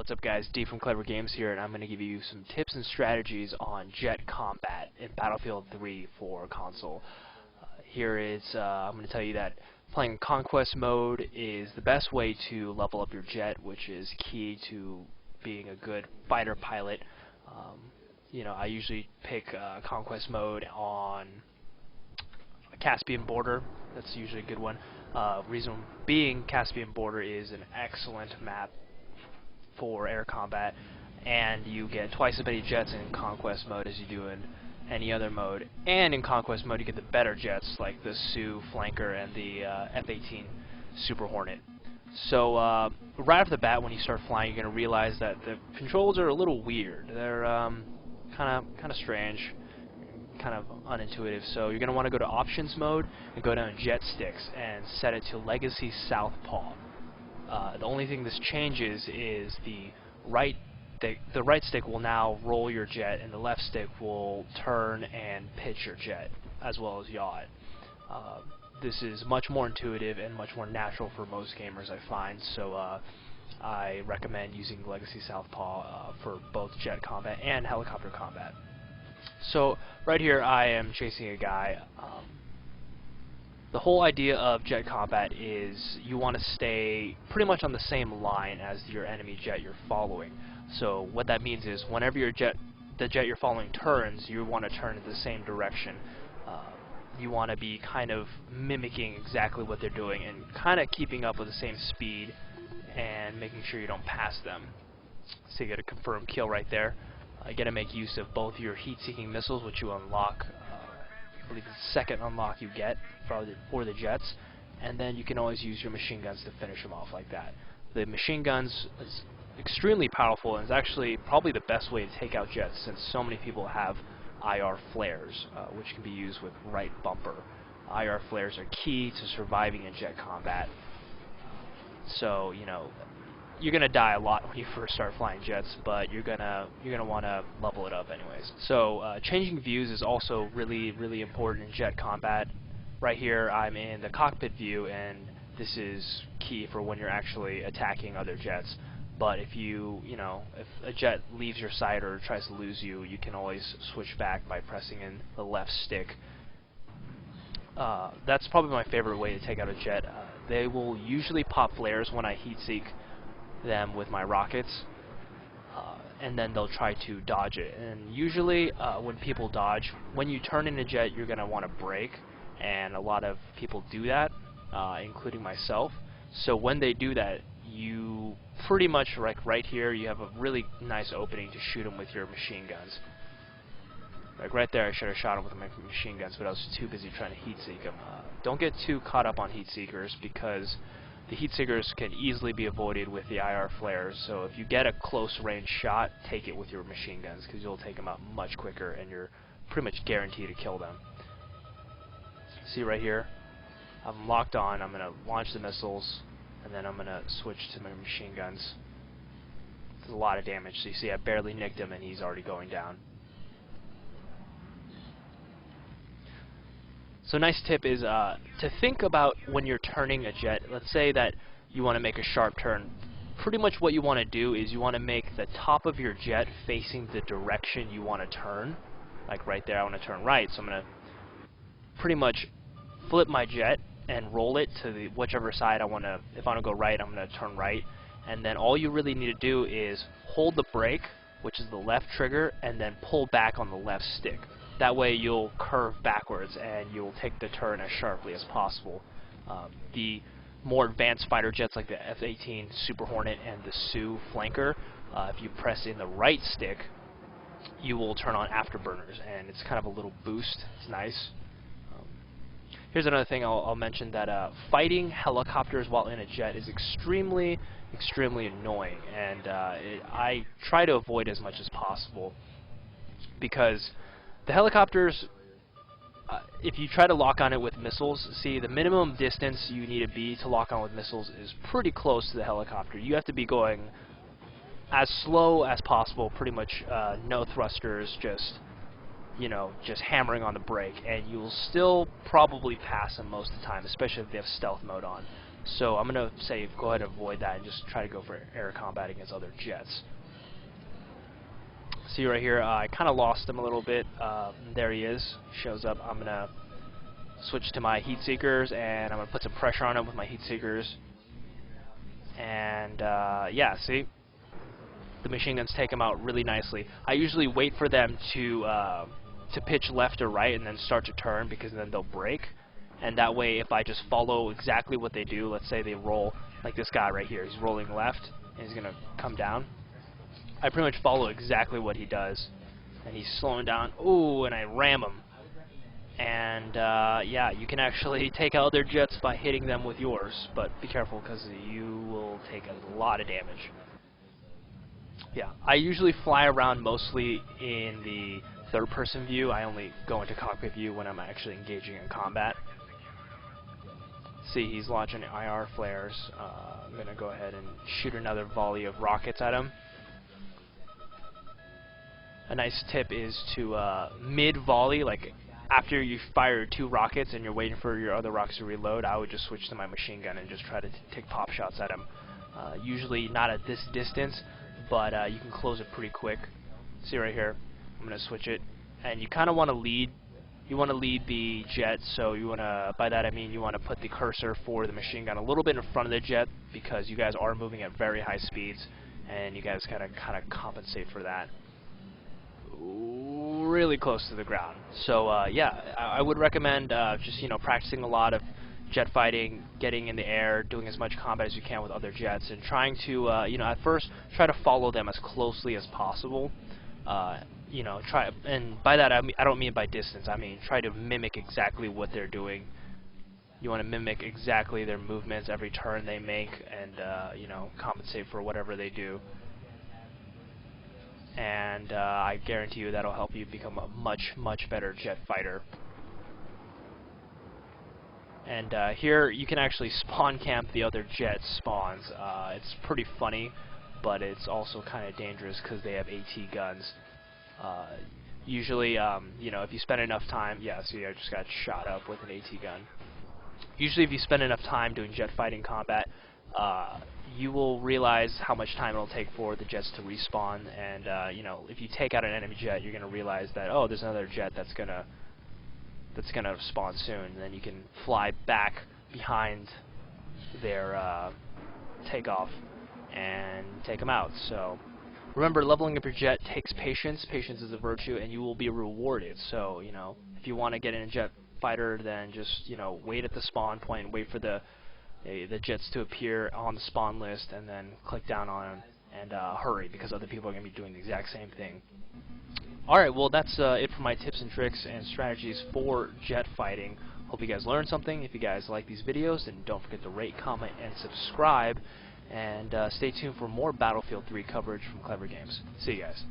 What's up guys, D from Clever Games here, and I'm going to give you some tips and strategies on jet combat in Battlefield 3 for console. I'm going to tell you that playing Conquest mode is the best way to level up your jet, which is key to being a good fighter pilot. I usually pick Conquest mode on Caspian Border. That's usually a good one. Reason being, Caspian Border is an excellent map for air combat, and you get twice as many jets in Conquest mode as you do in any other mode. And in Conquest mode you get the better jets like the Sioux Flanker and the F-18 Super Hornet. So right off the bat, when you start flying, you're going to realize that the controls are a little weird. They're kind of strange, kind of unintuitive. So you're going to want to go to Options mode and go down to Jet Sticks and set it to Legacy Southpaw. The only thing this changes is the right stick will now roll your jet, and the left stick will turn and pitch your jet, as well as yaw it. This is much more intuitive and much more natural for most gamers, I find, so I recommend using Legacy Southpaw for both jet combat and helicopter combat. So right here I am chasing a guy. The whole idea of jet combat is you want to stay pretty much on the same line as your enemy jet you're following. So what that means is whenever the jet you're following turns, you want to turn in the same direction. You want to be kind of mimicking exactly what they're doing and kind of keeping up with the same speed and making sure you don't pass them. So you get a confirmed kill right there. You got to make use of both your heat-seeking missiles, which you unlock. I believe it's the second unlock you get for the jets, and then you can always use your machine guns to finish them off like that. The machine guns is extremely powerful, and is actually probably the best way to take out jets, since so many people have IR flares, which can be used with right bumper. IR flares are key to surviving in jet combat. So you're gonna die a lot when you first start flying jets, but you're gonna want to level it up anyways. So changing views is also really important in jet combat. Right here I'm in the cockpit view, and this is key for when you're actually attacking other jets. But if if a jet leaves your sight or tries to lose you, you can always switch back by pressing in the left stick. That's probably my favorite way to take out a jet. They will usually pop flares when I heat seek them with my rockets, and then they'll try to dodge it. And usually when people dodge, when you turn in a jet, you're going to want to brake, and a lot of people do that, including myself. So when they do that, you pretty much, like right here, you have a really nice opening to shoot them with your machine guns. Like right there, I should have shot him with my machine guns, but I was too busy trying to heat seek him. Don't get too caught up on heat seekers, because the heat seekers can easily be avoided with the IR flares. So if you get a close range shot, take it with your machine guns, because you'll take them out much quicker, and you're pretty much guaranteed to kill them. See right here, I'm locked on. I'm going to launch the missiles, and then I'm going to switch to my machine guns. It's a lot of damage. So you see I barely nicked him, and he's already going down. So a nice tip is to think about when you're turning a jet. Let's say that you want to make a sharp turn. Pretty much what you want to do is you want to make the top of your jet facing the direction you want to turn. Like right there, I want to turn right, so I'm going to pretty much flip my jet and roll it to whichever side I want to. If I want to go right, I'm going to turn right. And then all you really need to do is hold the brake, which is the left trigger, and then pull back on the left stick. That way you'll curve backwards and you'll take the turn as sharply as possible. The more advanced fighter jets like the F-18 Super Hornet and the Sioux Flanker, if you press in the right stick, you will turn on afterburners, and it's kind of a little boost. It's nice. Here's another thing I'll mention, that fighting helicopters while in a jet is extremely annoying, and I try to avoid as much as possible, because the helicopters, if you try to lock on it with missiles, see, the minimum distance you need to be to lock on with missiles is pretty close to the helicopter. You have to be going as slow as possible, pretty much no thrusters, just hammering on the brake, and you'll still probably pass them most of the time, especially if they have stealth mode on. So I'm going to say go ahead and avoid that and just try to go for air combat against other jets. See right here, I kind of lost him a little bit. There he is, shows up. I'm going to switch to my heat seekers, and I'm going to put some pressure on him with my heat seekers. And yeah, see? The machine guns take him out really nicely. I usually wait for them to pitch left or right and then start to turn, because then they'll break. And that way, if I just follow exactly what they do, let's say they roll, like this guy right here, he's rolling left, and he's going to come down. I pretty much follow exactly what he does. And he's slowing down. Ooh, and I ram him. And yeah, you can actually take out their jets by hitting them with yours, but be careful because you will take a lot of damage. Yeah, I usually fly around mostly in the third-person view. I only go into cockpit view when I'm actually engaging in combat. See, he's launching IR flares. I'm going to go ahead and shoot another volley of rockets at him. A nice tip is to mid-volley, like after you fire 2 rockets and you're waiting for your other rockets to reload, I would just switch to my machine gun and just try to take pop shots at him. Usually not at this distance, but you can close it pretty quick. See right here, I'm going to switch it, and you kind of want to lead. You want to lead the jet, so you want to. By that I mean you want to put the cursor for the machine gun a little bit in front of the jet, because you guys are moving at very high speeds, and you guys kind of compensate for that. Really close to the ground. So yeah, I would recommend just practicing a lot of jet fighting, getting in the air, doing as much combat as you can with other jets, and trying to at first try to follow them as closely as possible. Try, and by that I don't mean by distance. I mean try to mimic exactly what they're doing. You want to mimic exactly their movements, every turn they make, and compensate for whatever they do. And I guarantee you that'll help you become a much, much better jet fighter. And here you can actually spawn camp the other jet spawns. It's pretty funny, but it's also kind of dangerous because they have AT guns. Usually, if you spend enough time, yeah, see, I just got shot up with an AT gun. Usually, if you spend enough time doing jet fighting combat, you will realize how much time it'll take for the jets to respawn, and if you take out an enemy jet, you're gonna realize that, oh, there's another jet that's gonna spawn soon, and then you can fly back behind their takeoff and take them out. So remember, leveling up your jet takes patience. Patience is a virtue, and you will be rewarded. So if you want to get in a jet fighter, then just wait at the spawn point and wait for the jets to appear on the spawn list, and then click down on them and hurry, because other people are going to be doing the exact same thing. Alright, well that's it for my tips and tricks and strategies for jet fighting. Hope you guys learned something. If you guys like these videos, then don't forget to rate, comment, and subscribe. And stay tuned for more Battlefield 3 coverage from Clever Games. See you guys.